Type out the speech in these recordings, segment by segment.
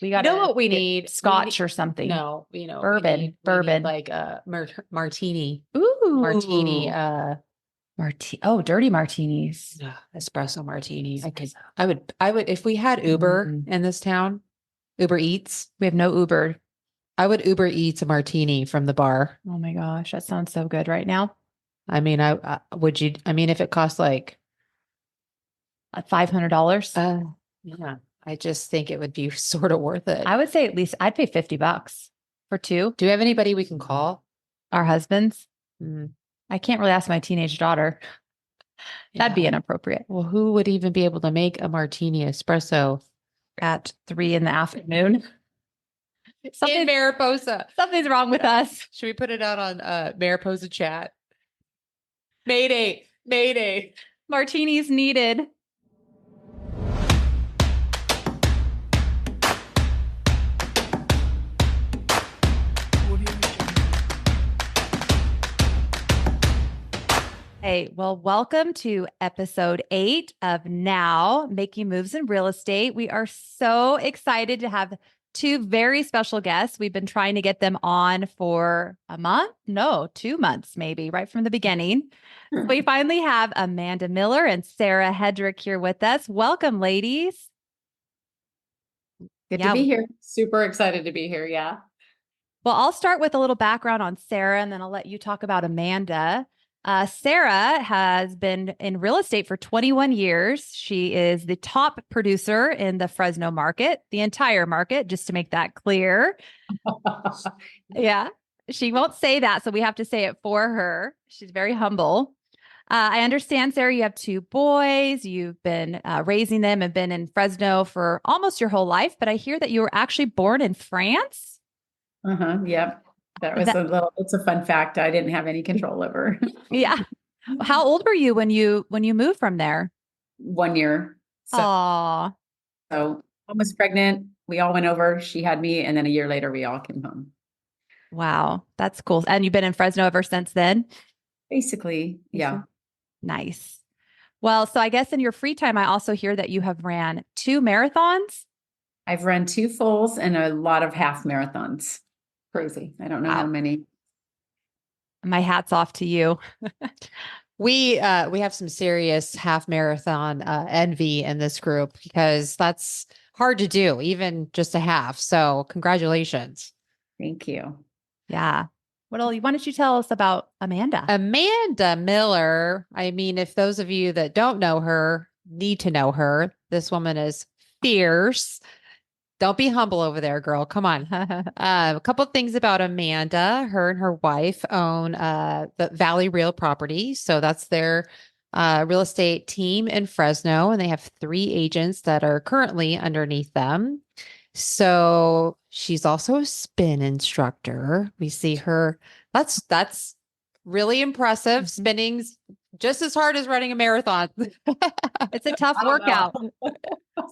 We You got know what we need? scotch or something. No, you know, Bourbon, we need bourbon. like a martini, Ooh, martini, dirty martinis. espresso martini. Okay. I would, if we had Uber Mm. in this town, Uber Eats, We have no Uber. I would Uber Eats a martini from the bar. Oh my gosh, that sounds so good right now. I mean, would you, I mean, if it costs like, Like $500. yeah, I just think it would be sort of worth it. I would say at least I'd pay $50 for two. Do we have anybody we can call? Our husbands. Mm, I can't really ask my teenage daughter. That'd be yeah. inappropriate Well, who would even be able to make a martini espresso at 3 p.m. in Mariposa? Something's wrong with us. Should we put it out on Mariposa chat? Mayday, mayday. Martinis needed. Hey, well, welcome to episode 8 of Now Making Moves in Real Estate. We are so excited to have two very special guests. We've been trying to get them on for a month? No, 2 months, maybe, right from the beginning. We finally have Amanda Miller and Sarah Hedrick here with us. Welcome, ladies. Good to be here. Super excited to be here. Yeah. Well, I'll start with a little background on Sarah, and then I'll let you talk about Amanda. Sarah has been in real estate for 21 years. She is the top producer in the Fresno market, the entire market, just to make that clear. Yeah, she won't say that, so we have to say it for her. She's very humble. I understand, Sarah, you have 2 boys. You've been raising them and been in Fresno for almost your whole life, but I hear that you were actually born in France. Yep. That was it's a fun fact. I didn't have any control over. Yeah. How old were you when you moved from there? 1 year. Aww. So I was pregnant. We all went over. She had me. And then a year later, we all came home. Wow. That's cool. And you've been in Fresno ever since then? Basically. Yeah. Nice. Well, so I guess in your free time, I also hear that you have ran 2 marathons. I've run 2 fulls and a lot of half marathons. Crazy. I don't know how many. My hat's off to you. We have some serious half marathon envy in this group because that's hard to do, even just a half. So congratulations. Thank you. Yeah. Why don't you tell us about Amanda? Amanda Miller. I mean, if those of you that don't know her need to know her, this woman is fierce. Don't be humble over there, girl. Come on. A couple of things about Amanda. Her and her wife own the Valley Real Property. So that's their real estate team in Fresno. And they have 3 agents that are currently underneath them. So she's also a spin instructor. We see her. That's really impressive. Spinning's just as hard as running a marathon. It's a tough workout.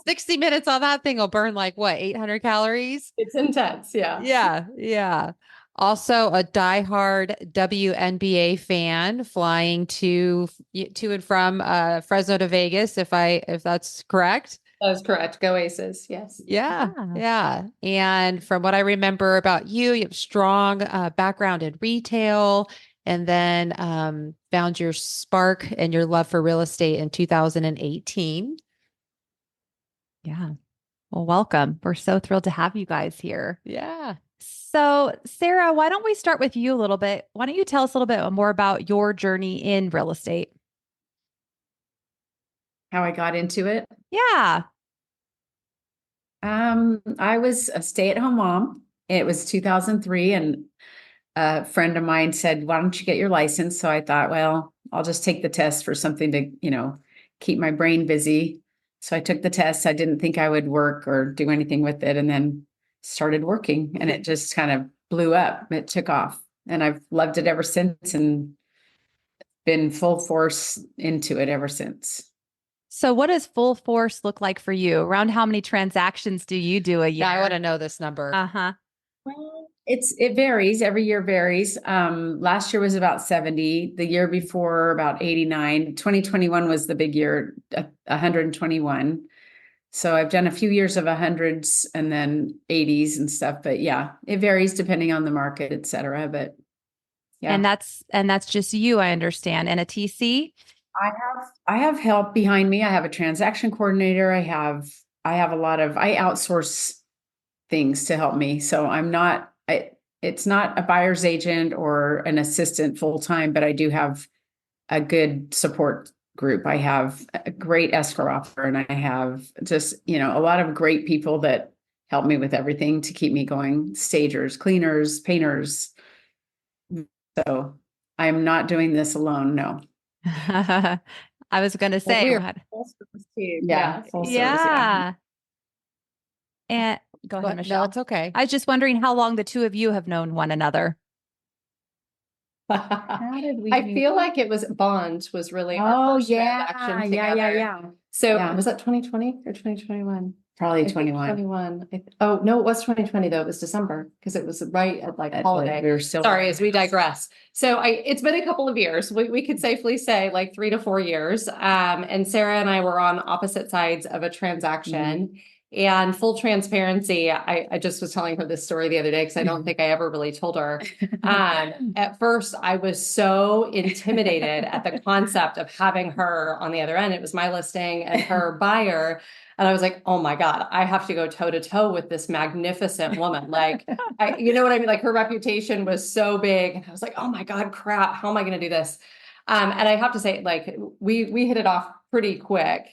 60 minutes on that thing will burn like what, 800 calories? It's intense. Yeah. Yeah. Also a diehard WNBA fan flying to and from Fresno to Vegas, if that's correct. That is correct. Go Aces. Yes. Yeah. And from what I remember about you, you have strong background in retail, and then found your spark and your love for real estate in 2018. Yeah. Well, welcome. We're so thrilled to have you guys here. Yeah. So, Sarah, why don't we start with you a little bit? Why don't you tell us a little bit more about your journey in real estate? How I got into it? Yeah. I was a stay-at-home mom. It was 2003, and a friend of mine said, "Why don't you get your license?" So I thought, well, I'll just take the test for something to, keep my brain busy. So I took the test. I didn't think I would work or do anything with it, and then started working, and it just kind of blew up. It took off, and I've loved it ever since, and been full force into it ever since. So what does full force look like for you? Around how many transactions do you do a year? Yeah, I want to know this number. Well, it varies. Every year varies. Last year was about 70. The year before about 89. 2021 was the big year, 121. So I've done a few years of 100s and then 80s and stuff, but yeah, it varies depending on the market, et cetera. But yeah. And that's just you, I understand. And a TC? I have help behind me. I have a transaction coordinator. I outsource things to help me. So it's not a buyer's agent or an assistant full time, but I do have a good support group. I have a great escrow officer, and I have just, a lot of great people that help me with everything to keep me going. Stagers, cleaners, painters. So I'm not doing this alone. No. I was going to Well, say, we are what? full service team. Yeah. Full service. Yeah. And go ahead, No, Michelle. it's okay. I was just wondering how long the two of you have known one another. How did we I meet? feel like it was Bond was really Oh, our first yeah. transaction Yeah. together. Yeah. So Yeah. was that 2020 or 2021? Probably I think 21. 21. Oh, no, it was 2020 though. It was December because it was right at like holiday. We were still Sorry, as we digress. So it's been a couple of years. We could safely say like 3 to 4 years. And Sarah and I were on opposite sides of a transaction. And full transparency, I just was telling her this story the other day because I don't think I ever really told her. At first, I was so intimidated at the concept of having her on the other end. It was my listing and her buyer. And I was like, oh my God, I have to go toe to toe with this magnificent woman. Like, you know what I mean? Like her reputation was so big. And I was like, oh my God, crap. How am I going to do this? And I have to say, like, we hit it off pretty quick,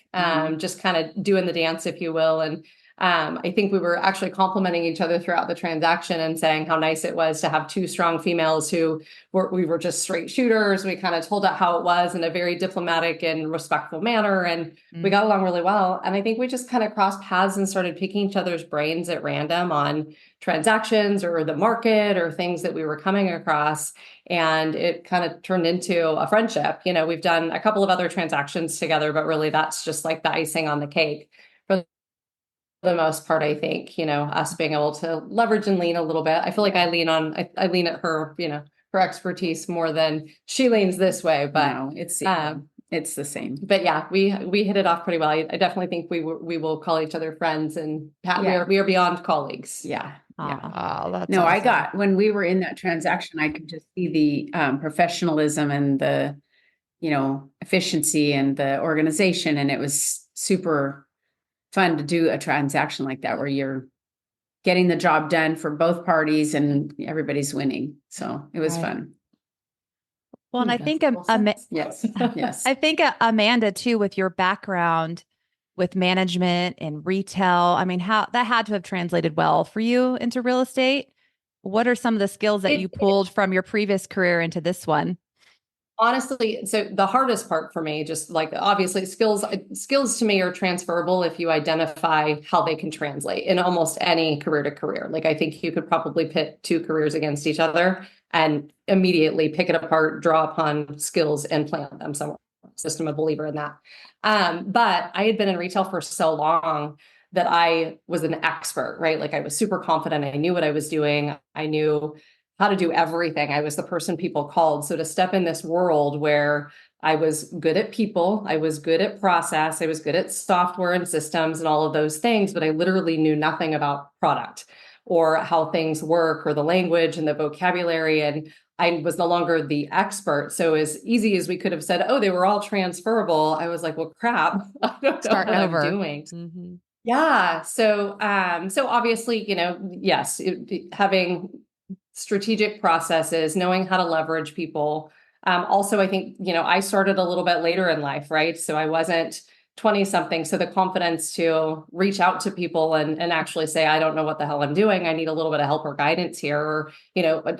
just kind of doing the dance, if you will. And I think we were actually complimenting each other throughout the transaction and saying how nice it was to have two strong females we were just straight shooters. We kind of told it how it was in a very diplomatic and respectful manner. And we got along really well. And I think we just kind of crossed paths and started picking each other's brains at random on transactions or the market or things that we were coming across. And it kind of turned into a friendship. We've done a couple of other transactions together, but really that's just like the icing on the cake. For the most part, I think, us being able to leverage and lean a little bit. I feel like I lean at her, her expertise more than she leans this way, but No, it's the same. But yeah, we hit it off pretty well. I definitely think we will call each other friends, and we are beyond colleagues. Yeah. Yeah. Oh, that's No, awesome. when we were in that transaction, I could just see the professionalism and the, efficiency and the organization. And it was super fun to do a transaction like that, where you're getting the job done for both parties and everybody's winning. So it was fun. Well, and I think, Yes. Yes. I think Amanda too, with your background with management and retail, I mean, how that had to have translated well for you into real estate. What are some of the skills that you pulled from your previous career into this one? Honestly, so the hardest part for me, just like obviously skills to me are transferable if you identify how they can translate in almost any career to career. Like I think you could probably pit two careers against each other and immediately pick it apart, draw upon skills and plant them somewhere. I'm a believer in that. But I had been in retail for so long that I was an expert, right? Like I was super confident. I knew what I was doing. I knew how to do everything. I was the person people called. So to step in this world where I was good at people, I was good at process, I was good at software and systems and all of those things, but I literally knew nothing about product or how things work or the language and the vocabulary. And I was no longer the expert. So as easy as we could have said, oh, they were all transferable, I was like, well, crap, I don't know Starting what over. I'm doing. Mm-hmm. Yeah. So obviously, yes, having strategic processes, knowing how to leverage people. Also, I think, I started a little bit later in life, right? So I wasn't 20 something. So the confidence to reach out to people and actually say, I don't know what the hell I'm doing. I need a little bit of help or guidance here. Or,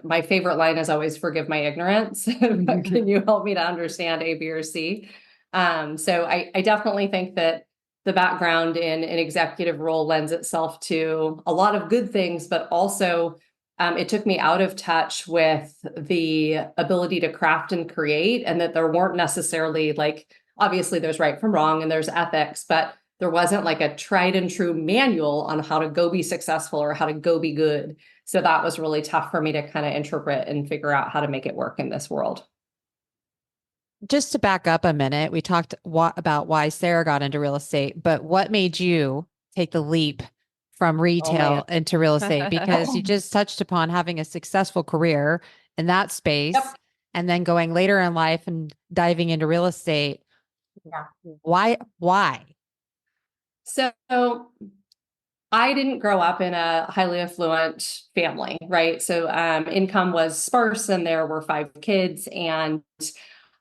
my favorite line is always forgive my ignorance. But can you help me to understand A, B, or C? So I definitely think that the background in an executive role lends itself to a lot of good things, but also it took me out of touch with the ability to craft and create, and that there weren't necessarily obviously there's right from wrong and there's ethics, but there wasn't like a tried and true manual on how to go be successful or how to go be good. So that was really tough for me to kind of interpret and figure out how to make it work in this world. just to back up a minute, we talked about why Sarah got into real estate, but what made you take the leap from Oh man. retail into real estate? Because you just touched upon having a successful career in that Yep. space and then going later in life and diving into real estate. Yeah. Why? Why? So I didn't grow up in a highly affluent family, right? So income was sparse and there were 5 kids. And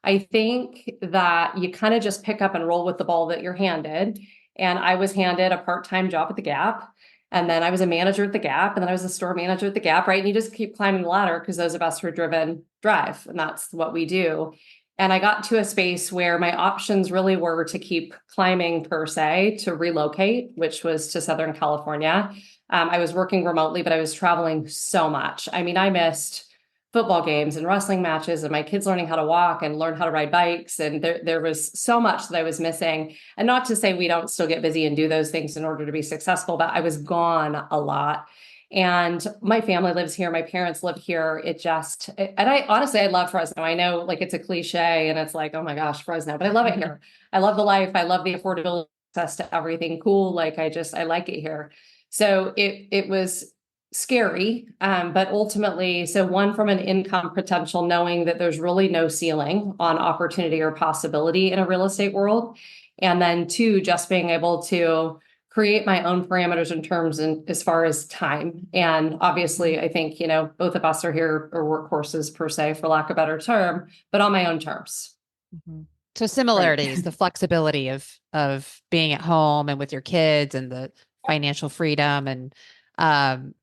I think that you kind of just pick up and roll with the ball that you're handed. And I was handed a part-time job at the Gap. And then I was a manager at the Gap. And then I was a store manager at the Gap, right? And you just keep climbing the ladder because those of us who are driven drive. And that's what we do. And I got to a space where my options really were to keep climbing per se, to relocate, which was to Southern California. I was working remotely, but I was traveling so much. I mean, I missed football games and wrestling matches and my kids learning how to walk and learn how to ride bikes. And there was so much that I was missing. And not to say we don't still get busy and do those things in order to be successful, but I was gone a lot. And my family lives here. My parents live here. And I honestly, I love Fresno. I know like it's a cliche and it's like, oh my gosh, Fresno, but I love it here. I love the life. I love the affordability, access to everything cool. Like I like it here. So it was scary. But ultimately, so one, from an income potential, knowing that there's really no ceiling on opportunity or possibility in a real estate world. And then 2, just being able to create my own parameters in terms and as far as time. And obviously, I think, both of us are here or workhorses per se, for lack of a better term, but on my own terms. Mm-hmm. So similarities, the flexibility of being at home and with your kids and the financial freedom. And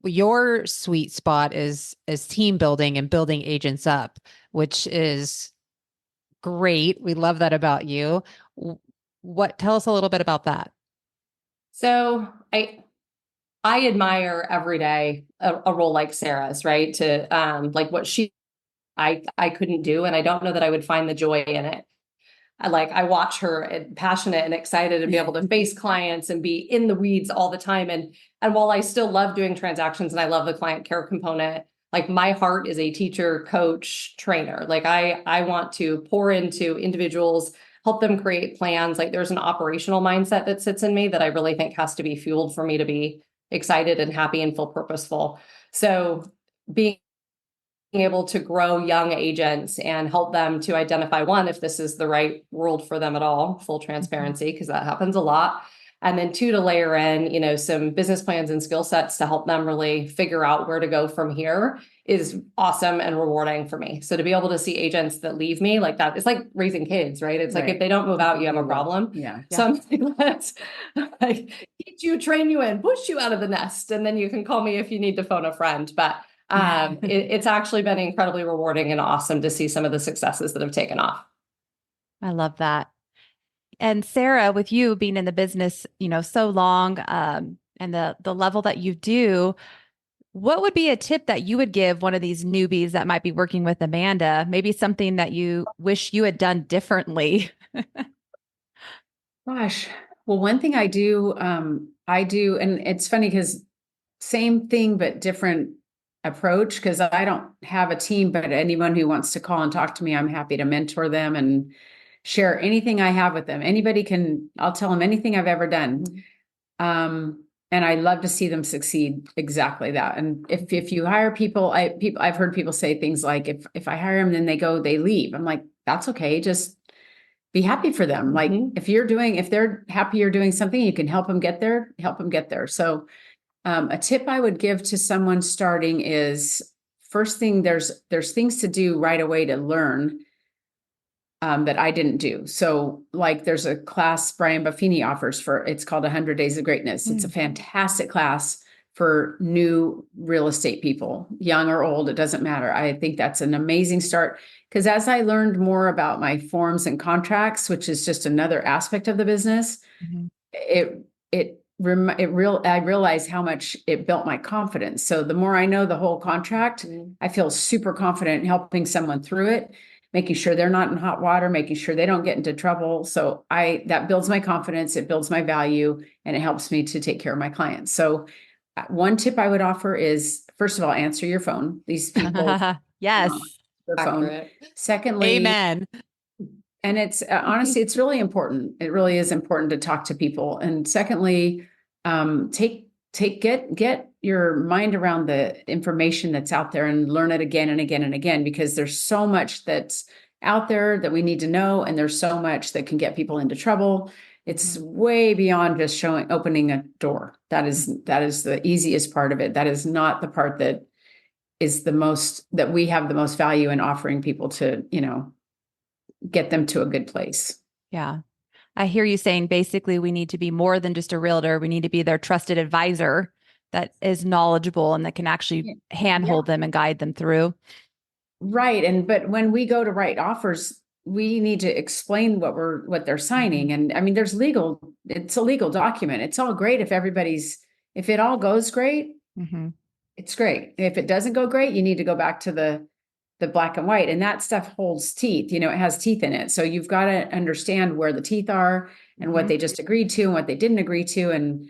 your sweet spot is team building and building agents up, which is great. We love that about you. Tell us a little bit about that. So I admire every day a role like Sarah's, right? To like what I couldn't do, and I don't know that I would find the joy in it. I watch her passionate and excited to be able to face clients and be in the weeds all the time. And while I still love doing transactions and I love the client care component, like my heart is a teacher, coach, trainer. Like I want to pour into individuals, help them create plans. Like there's an operational mindset that sits in me that I really think has to be fueled for me to be excited and happy and feel purposeful. So being able to grow young agents and help them to identify, one, if this is the right world for them at all, full transparency, because that happens a lot. And then 2, to layer in, some business plans and skill sets to help them really figure out where to go from here is awesome and rewarding for me. So to be able to see agents that leave me like that, it's like raising kids, right? It's like, if they don't move out, you have a problem. Yeah. So I'm like, let's teach you, train you in, push you out of the nest. And then you can call me if you need to phone a friend. But it's actually been incredibly rewarding and awesome to see some of the successes that have taken off. I love that. And Sarah, with you being in the business, so long, and the level that you do, what would be a tip that you would give one of these newbies that might be working with Amanda? Maybe something that you wish you had done differently. Gosh. Well, one thing I do, and it's funny because same thing, but different approach, because I don't have a team, but anyone who wants to call and talk to me, I'm happy to mentor them and share anything I have with them. I'll tell them anything I've ever done. And I love to see them succeed. Exactly that. And if you hire people, I've heard people say things like, if I hire them, then they leave. I'm like, that's okay. Just be happy for them. Like if they're happy you're doing something, you can help them get there, So a tip I would give to someone starting is, first thing, there's things to do right away to learn that I didn't do. So like there's a class Brian Buffini offers it's called 100 Days of Greatness. It's a fantastic class for new real estate people, young or old, it doesn't matter. I think that's an amazing start, because as I learned more about my forms and contracts, which is just another aspect of the business, I realized how much it built my confidence. So the more I know the whole contract, I feel super confident in helping someone through it, making sure they're not in hot water, making sure they don't get into trouble. So that builds my confidence, it builds my value, and it helps me to take care of my clients. So one tip I would offer is, first of all, answer your phone. These people, yes, their phone. Secondly, Amen. And it's honestly, it's really important. It really is important to talk to people. And secondly, get your mind around the information that's out there and learn it again and again and again, because there's so much that's out there that we need to know. And there's so much that can get people into trouble. It's way beyond just opening a door. That is the easiest part of it. That is not the part that is that we have the most value in offering people to, get them to a good place. Yeah. I hear you saying basically we need to be more than just a realtor. We need to be their trusted advisor that is knowledgeable and that can actually handhold them and guide them through. Right. But when we go to write offers, we need to explain what they're signing. And I mean, it's a legal document. It's all great if it all goes great, it's great. If it doesn't go great, you need to go back to the black and white, and that stuff holds teeth, it has teeth in it. So you've got to understand where the teeth are and what they just agreed to and what they didn't agree to, and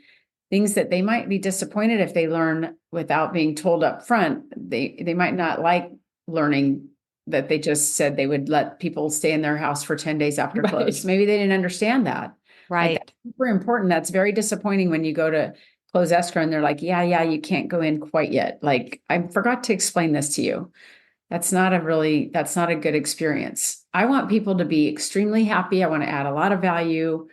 things that they might be disappointed if they learn without being told up front. They might not like learning that they just said they would let people stay in their house for 10 days after close. Maybe they didn't understand that. Right. That's super important. That's very disappointing when you go to close escrow and they're like, yeah, you can't go in quite yet. Like, I forgot to explain this to you. That's not a good experience. I want people to be extremely happy. I want to add a lot of value.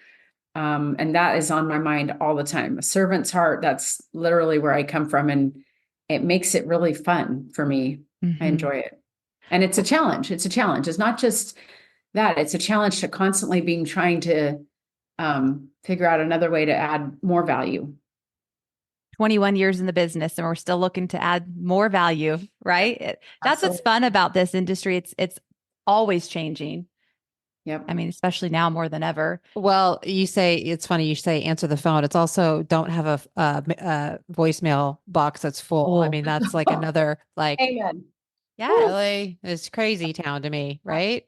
And that is on my mind all the time. A servant's heart, that's literally where I come from. And it makes it really fun for me. I enjoy it. And it's a challenge. It's not just that. It's a challenge to constantly trying to figure out another way to add more value. 21 years in the business and we're still looking to add more value, right? That's what's fun about this industry. It's always changing. Yep. I mean, especially now more than ever. Well, it's funny you say answer the phone. It's also don't have a voicemail box that's full. I mean, that's like another Amen. Yeah. Really, it's crazy town to me, right?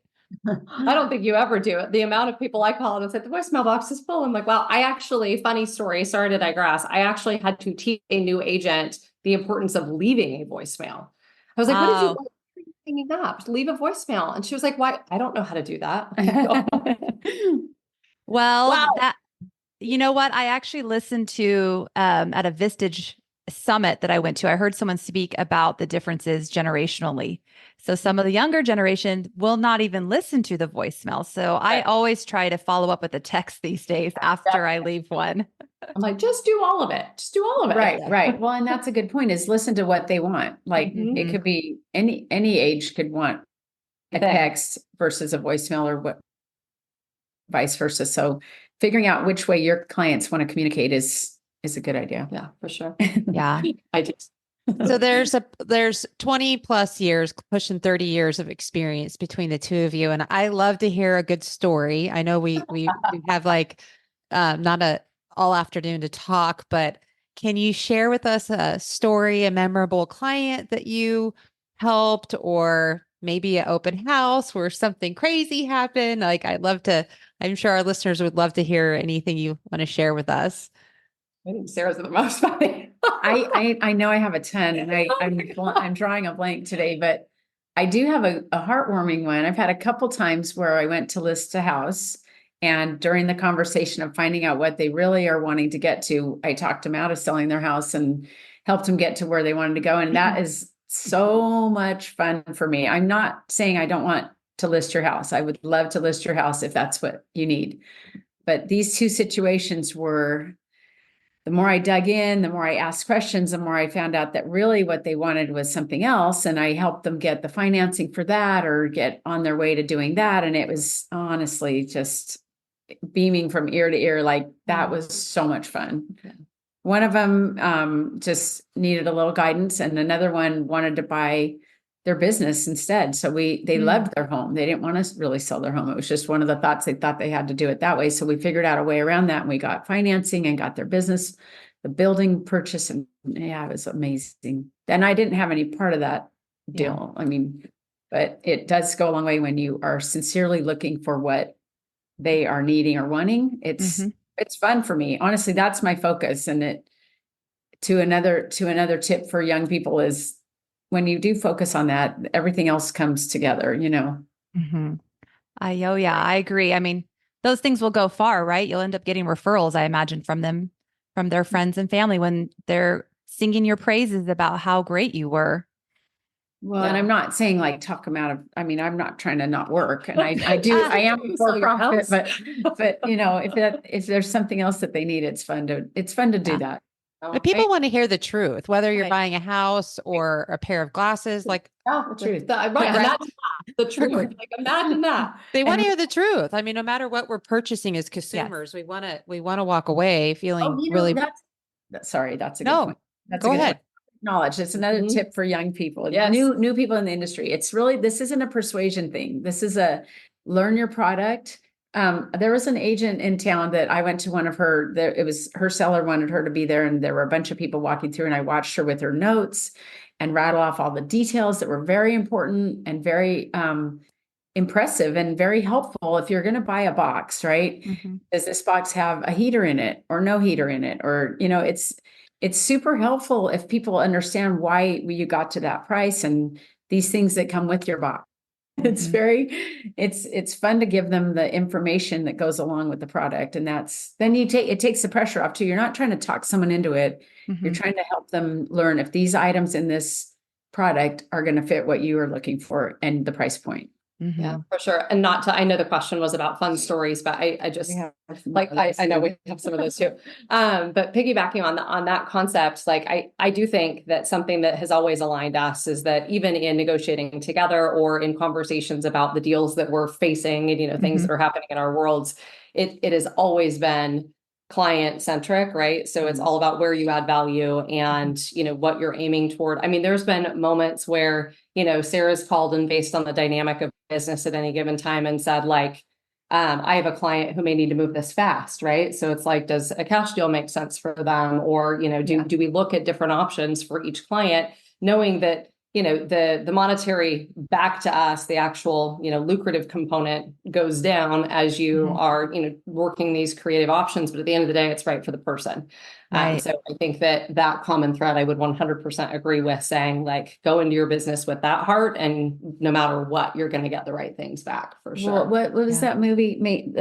I don't think you ever do it. The amount of people I call and say the voicemail box is full. I'm like, well, funny story. Sorry to digress. I actually had to teach a new agent the importance of leaving a voicemail. I was like, what did you hanging up? Leave a voicemail. And she was like, why? I don't know how to do that. Well, Wow. You know what? I actually listened to at a Vistage summit that I went to. I heard someone speak about the differences generationally. So some of the younger generation will not even listen to the voicemail. So I always try to follow up with a text these days after I leave one. I'm like, just do all of it. Just do all of it. Right. Well, and that's a good point, is listen to what they want. Like it could be any age could want a text versus a voicemail, or vice versa. So figuring out which way your clients want to communicate is a good idea. Yeah, for sure. Yeah. So there's 20 plus years, pushing 30 years of experience between the two of you. And I love to hear a good story. I know we have not a all afternoon to talk, but can you share with us a story, a memorable client that you helped, or maybe an open house where something crazy happened? Like, I'm sure our listeners would love to hear anything you want to share with us. I think Sarah's the most funny. I know I have a ton, and I'm drawing a blank today, but I do have a heartwarming one. I've had a couple times where I went to list a house, and during the conversation of finding out what they really are wanting to get to, I talked them out of selling their house and helped them get to where they wanted to go. And that is so much fun for me. I'm not saying I don't want to list your house. I would love to list your house if that's what you need. But these two situations were, the more I dug in, the more I asked questions, the more I found out that really what they wanted was something else. And I helped them get the financing for that or get on their way to doing that. And it was honestly just beaming from ear to ear. Like, that was so much fun. Okay. One of them just needed a little guidance, and another one wanted to buy their business instead. So they loved their home. They didn't want to really sell their home. It was just one of the thoughts. They thought they had to do it that way. So we figured out a way around that, and we got financing and got their business, the building purchase. And yeah, it was amazing. And I didn't have any part of that deal. I mean, but it does go a long way when you are sincerely looking for what they are needing or wanting. It's fun for me. Honestly, that's my focus. And to another tip for young people is, when you do focus on that, everything else comes together, Yeah, I agree. I mean, those things will go far, right? You'll end up getting referrals, I imagine, from them, from their friends and family when they're singing your praises about how great you were. Well, and I'm not saying like talk them out of, I mean, I'm not trying to not work, and I am You for sell your profit, house. but you know, if there's something else that they need, it's fun to do Yeah. that. But people want to hear the truth, whether you're Right. buying a house or a pair of glasses. Like Yeah, The truth. right. Right. Imagine that. The truth. Like imagine that. they want And to hear the truth. I mean, no matter what we're purchasing as consumers, we want to walk away feeling you know, really. sorry, that's a good No, point. That's a go good ahead. point. Knowledge. It's another Mhm. tip for young people, Yes. new people in the industry. It's really, this isn't a persuasion thing. This is a learn your product. There was an agent in town that I went to one of her, there, it was her seller wanted her to be there, and there were a bunch of people walking through, and I watched her with her notes and rattle off all the details that were very important and very impressive and very helpful if you're going to buy a box, right? Mm-hmm. Does this box have a heater in it or no heater in it? Or, you know, it's super helpful if people understand why you got to that price and these things that come with your box. It's Mhm. very, it's fun to give them the information that goes along with the product. And that's, then it takes the pressure off too. You're not trying to talk someone into it. You're Mhm. trying to help them learn if these items in this product are going to fit what you are looking for and the price point. Yeah, Mhm. for sure. And not to, I know the question was about fun stories, but I just We have like, I know we have some of those too. But piggybacking on that concept, like I do think that something that has always aligned us is that even in negotiating together or in conversations about the deals that we're facing and, you know, things Mhm. that are happening in our worlds, it has always been client centric, right? So it's all about where you add value and, you know, what you're aiming toward. I mean, there's been moments where, you know, Sarah's called and based on the dynamic of business at any given time and said like, I have a client who may need to move this fast, right? So it's like, does a cash deal make sense for them? Or, you know, do we look at different options for each client, knowing that, you know, the monetary back to us, the actual, you know, lucrative component goes down as you Mhm. are, you know, working these creative options, but at the end of the day, it's right for the person. Right. So I think that common thread, I would 100% agree with, saying like, go into your business with that heart, and no matter what, you're going to get the right things back for sure. Well, what was Yeah. that movie made?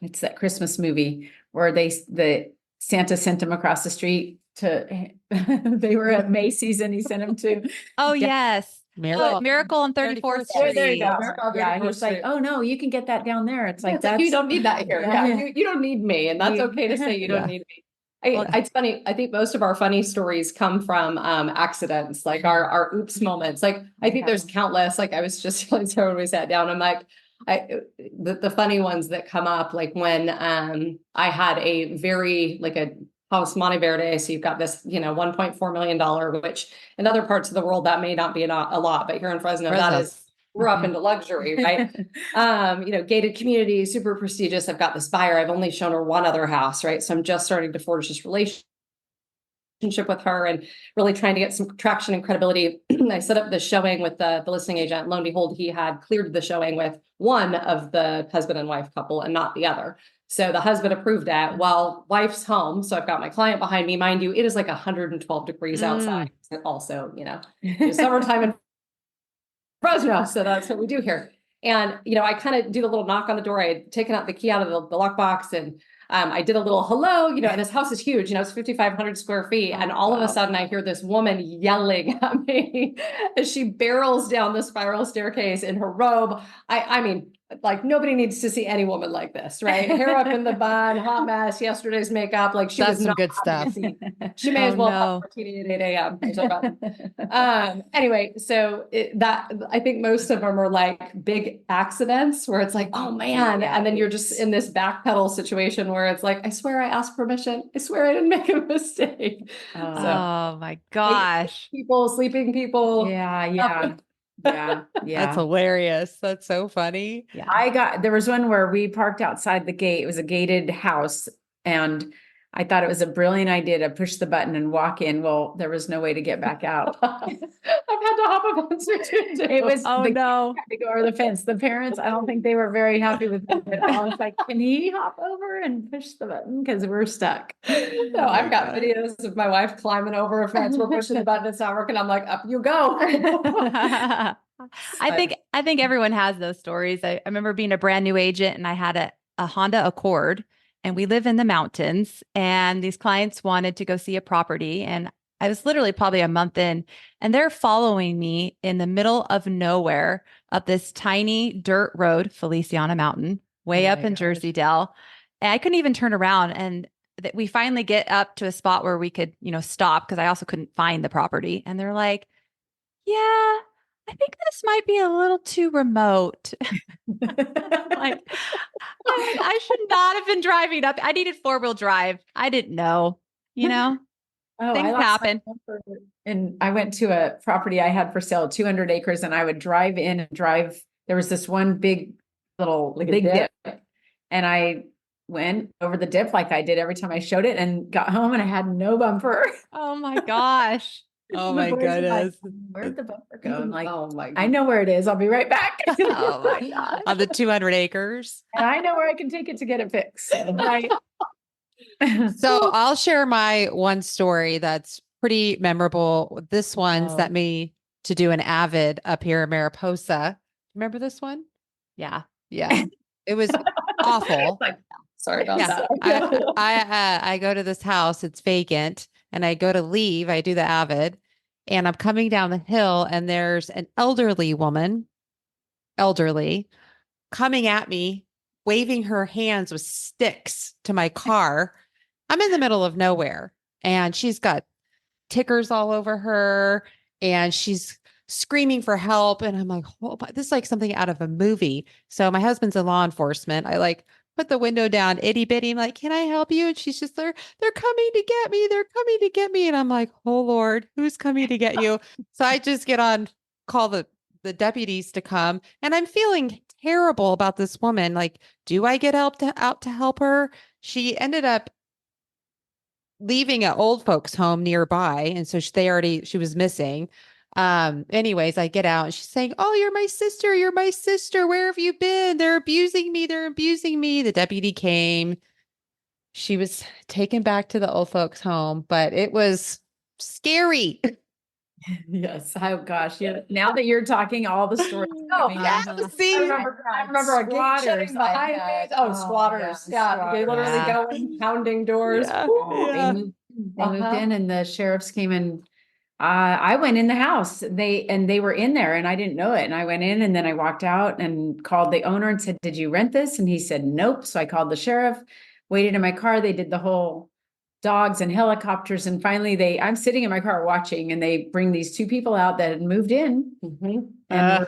It's that Christmas movie where the Santa sent them across the street to, they were at Macy's and he sent them to. Oh, Yeah. yes. Miracle. Miracle on 34th 34th Street. There you go. Miracle on Yeah, and 34th he's like, Street. oh no, you can get that down there. It's like, It's like, you don't need that here. Yeah. Yeah, you don't need me, and that's okay to say you don't Yeah. need me. Well- It's funny. I think most of our funny stories come from accidents, like our oops moments. Like I think there's countless. Like I was just telling Sarah when we sat down, I'm like, the funny ones that come up, like when I had a very like a house Monteverde. So you've got this, you know, $1.4 million, which in other parts of the world that may not be a lot, but here in Fresno, that is, we're up into luxury, right? You know, gated community, super prestigious. I've got this buyer. I've only shown her one other house, right? So I'm just starting to forge this relationship with her and really trying to get some traction and credibility. I set up the showing with the listing agent. Lo and behold, he had cleared the showing with one of the husband and wife couple and not the other. So the husband approved that while wife's home. So I've got my client behind me. Mind you, it is like 112 degrees outside. Also, you know, it's summertime in Fresno. So that's what we do here. And, you know, I kind of do the little knock on the door. I had taken out the key out of the lockbox, and I did a little hello, you know, and this house is huge, you know, it's 5,500 square feet. And all of a sudden I hear this woman yelling at me as she barrels down the spiral staircase in her robe. I mean, like nobody needs to see any woman like this, right? Hair up in the bun, hot mess, yesterday's makeup. Like she That's was some not good happy stuff. to see. She may as Oh, well have no. martini at 8 a.m. or something. Anyway, so that I think most of them are like big accidents where it's like, oh man, Yeah, and then you're just in this backpedal situation where it's like, I swear I asked permission. I swear I didn't make a mistake. Oh. So Oh my gosh. people, sleeping people. Yeah. That's hilarious. That's so funny. Yeah. There was one where we parked outside the gate. It was a gated house, and I thought it was a brilliant idea to push the button and walk in. Well, there was no way to get back out. I've had to hop a fence or two. It was Oh the no. kid had to go over the fence. The parents, I don't think they were very happy with it. I was like, can he hop over and push the button? Because we're stuck. No, I've got videos of my wife climbing over a fence. We're pushing the button. It's not working. I'm like, up you go. I think everyone has those stories. I remember being a brand new agent and I had a Honda Accord and we live in the mountains and these clients wanted to go see a property and I was literally probably a month in and they're following me in the middle of nowhere up this tiny dirt road, Feliciana Mountain, way up in Jersey Dell. And I couldn't even turn around and we finally get up to a spot where we could, stop because I also couldn't find the property. And they're like, yeah, I think this might be a little too remote. Like, I should not have been driving up. I needed 4-wheel drive. I didn't know, things happen. And I went to a property I had for sale, 200 acres, and I would drive in and drive. There was this one big dip. And I went over the dip like I did every time I showed it and got home and I had no bumper. Oh my gosh. Oh The my boys are like, goodness. where'd the bumper go? I'm like, oh my I know where it is. I'll be right back. Oh my God. On the 200 acres. And I know where I can take it to get it fixed. Right. So I'll share my one story that's pretty memorable. This one Oh. sent me to do an Avid up here in Mariposa. Remember this one? Yeah. Yeah. It was awful. Sorry about Yeah. that. I go to this house, it's vacant, and I go to leave. I do the Avid, and I'm coming down the hill, and there's an elderly woman, coming at me, waving her hands with sticks to my car. I'm in the middle of nowhere, and she's got tickers all over her, and she's screaming for help. And I'm like, oh, this is like something out of a movie. So my husband's in law enforcement. I like put the window down, itty bitty. I'm like, can I help you? And she's just there. They're coming to get me. They're coming to get me. And I'm like, oh Lord, who's coming to get you? So I just get on, call the deputies to come. And I'm feeling terrible about this woman. Like, do I get out to help her? She ended up leaving an old folks home nearby. And so she was missing. Anyways, I get out and she's saying, oh, you're my sister. You're my sister. Where have you been? They're abusing me. They're abusing me. The deputy came. She was taken back to the old folks home, but it was scary. Yes. Oh gosh. Yeah. Now that you're talking all the stories. Oh, Yeah. See, I remember a gate shutting behind me. Oh, squatters. Yeah. They literally go in pounding doors. Yeah. Ooh. Yeah. They moved in and the sheriffs came and I went in the house. They were in there and I didn't know it. And I went in and then I walked out and called the owner and said, did you rent this? And he said, nope. So I called the sheriff, waited in my car. They did the whole dogs and helicopters. And finally I'm sitting in my car watching and they bring these two people out that had moved in and were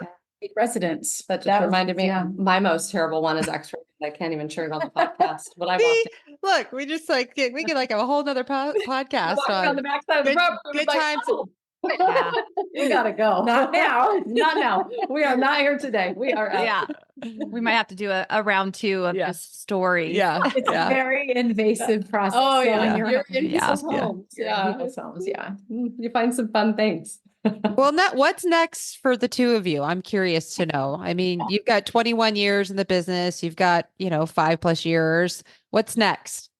residents. But that reminded me, my most terrible one is extra. I can't even share it on the podcast. But I walked look, we just we could like have a whole nother podcast on the backside of the property. good Like, times. oh, Yeah. we gotta go. Not now. Not now. We are not here today. We are out. Yeah. We might have to do a round 2 of this story. Yeah. It's Yeah. a very invasive process. Oh yeah, selling you're your in people's Yeah. homes. You're in Yeah, people's homes. Yeah. you find some fun things. Well, what's next for the two of you? I'm curious to know. I mean, you've got 21 years in the business. You've got, 5+ years. What's next?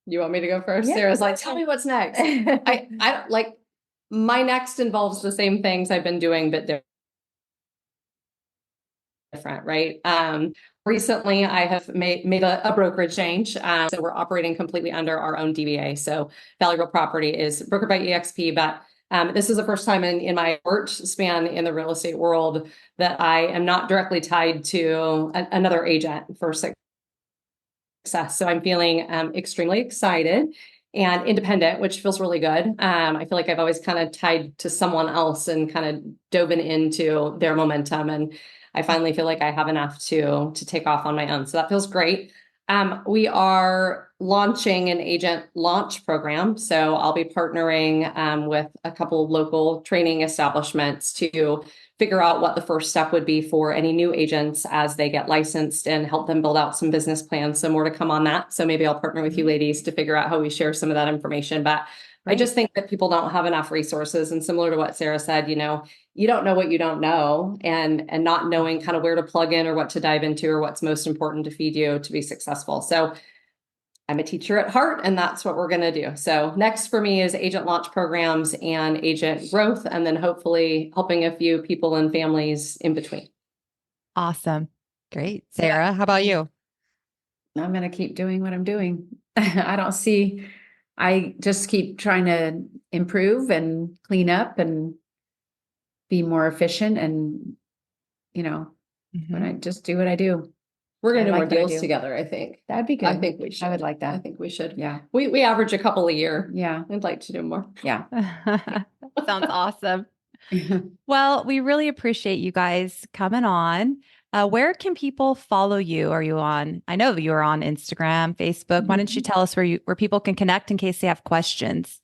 You want me to go first? Yeah. Sarah's like, tell me what's next. I don't like my next involves the same things I've been doing, but different, right? Recently I have made a brokerage change. So we're operating completely under our own DBA. So Valley Real Property is brokered by EXP, but this is the first time in my work span in the real estate world that I am not directly tied to another agent for success. So I'm feeling extremely excited and independent, which feels really good. I feel like I've always kind of tied to someone else and kind of dove into their momentum. And I finally feel like I have enough to take off on my own. So that feels great. We are launching an agent launch program. So I'll be partnering with a couple of local training establishments to figure out what the first step would be for any new agents as they get licensed and help them build out some business plans. So more to come on that. So maybe I'll partner with you ladies to figure out how we share some of that information. But I just think that people don't have enough resources. And similar to what Sarah said, you don't know what you don't know, and not knowing kind of where to plug in or what to dive into or what's most important to feed you to be successful. So I'm a teacher at heart, and that's what we're going to do. So next for me is agent launch programs and agent growth, and then hopefully helping a few people and families in between. Awesome. Great. Sarah, how about you? I'm going to keep doing what I'm doing. I just keep trying to improve and clean up and be more efficient, and, when I just do what I do. We're going to do more like what I deals do. together, I think. That'd be good. I think we should. I would like that. I think we should. Yeah. We average a couple a year. Yeah. I'd like to do more. Yeah. Sounds awesome. Well, we really appreciate you guys coming on. Where can people follow you? Are you on? I know you're on Instagram, Facebook. Why don't you tell us where people can connect in case they have questions?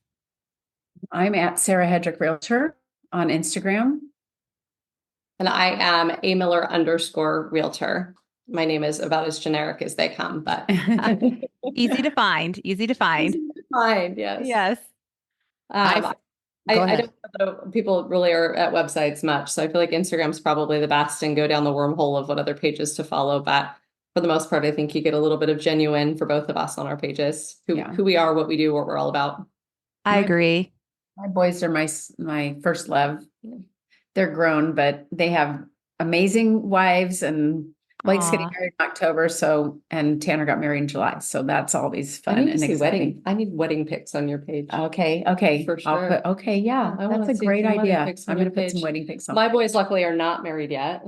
I'm at Sarah Hedrick Realtor on Instagram. And I am a Miller _realtor. My name is about as generic as they come, but Easy to find. Easy to find. Yes. Yes. I don't know, people really are at websites much, so I feel like Instagram's probably the best, and go down the wormhole of what other pages to follow. But for the most part, I think you get a little bit of genuine for both of us on our pages, who we are, what we do, what we're all about. I agree. My boys are my first love. They're grown, but they have amazing wives, and Blake's getting married in October. And Tanner got married in July. So that's always fun and exciting. I need wedding pics on your page. Okay. For sure. Yeah. That's a great idea. I'm going to put some wedding pics on. My boys luckily are not married yet.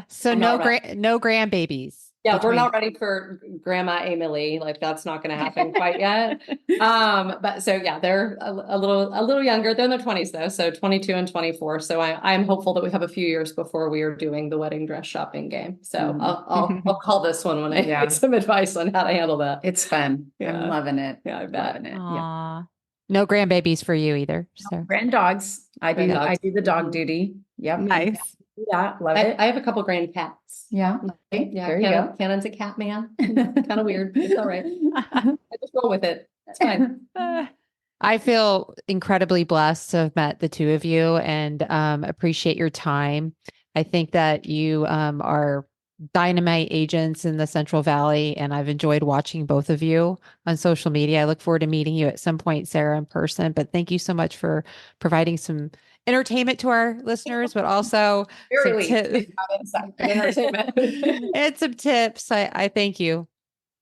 So no grandbabies. Yeah, we're not ready for Grandma Emily. Like, that's not going to happen quite yet. But so yeah, they're a little younger. They're in their 20s though, so 22 and 24. So I'm hopeful that we have a few years before we are doing the wedding dress shopping game. So I'll call this one when I get some advice on how to handle that. It's fun. Yeah. I'm loving it. Yeah, I bet. Loving it. Aww. Yeah. No grandbabies for you either. So. Grand dogs. I do the dog duty. Yep. Nice. Yeah, love it. I have a couple grand cats. Yeah. Yeah, There you go. Cannon's a cat man. Kind of weird. It's all right. I just roll with it. It's fine. I feel incredibly blessed to have met the two of you, and appreciate your time. I think that you are dynamite agents in the Central Valley, and I've enjoyed watching both of you on social media. I look forward to meeting you at some point, Sarah, in person. But thank you so much for providing some entertainment to our listeners, but also entertainment. and some tips. I thank you.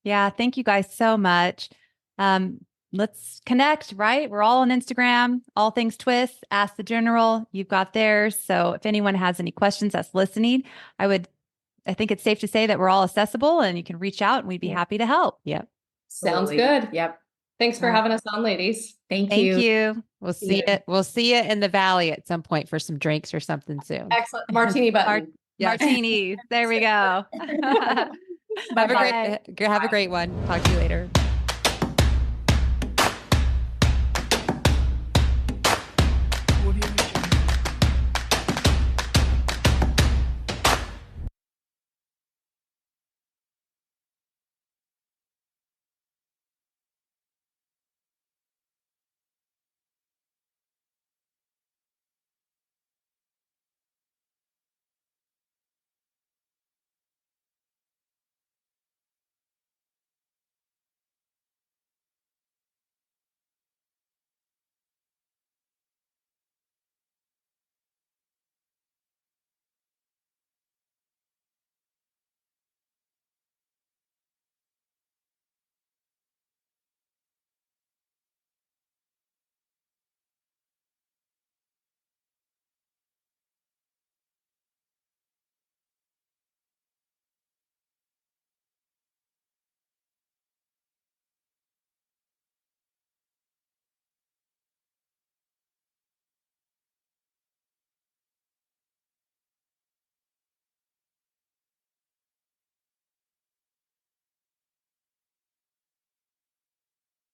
Yeah. Thank you guys so much. Let's connect, right? We're all on Instagram, all things twist, ask the general. You've got theirs. So if anyone has any questions that's listening, I think it's safe to say that we're all accessible, and you can reach out and we'd be happy to help. Yep. Sounds good. Yep. Thanks for having us on, ladies. Thank Thank you. you. We'll see it. We'll see you in the valley at some point for some drinks or something soon. Excellent. Martini button. Martinis. There we go. Have a great one. Talk to you later.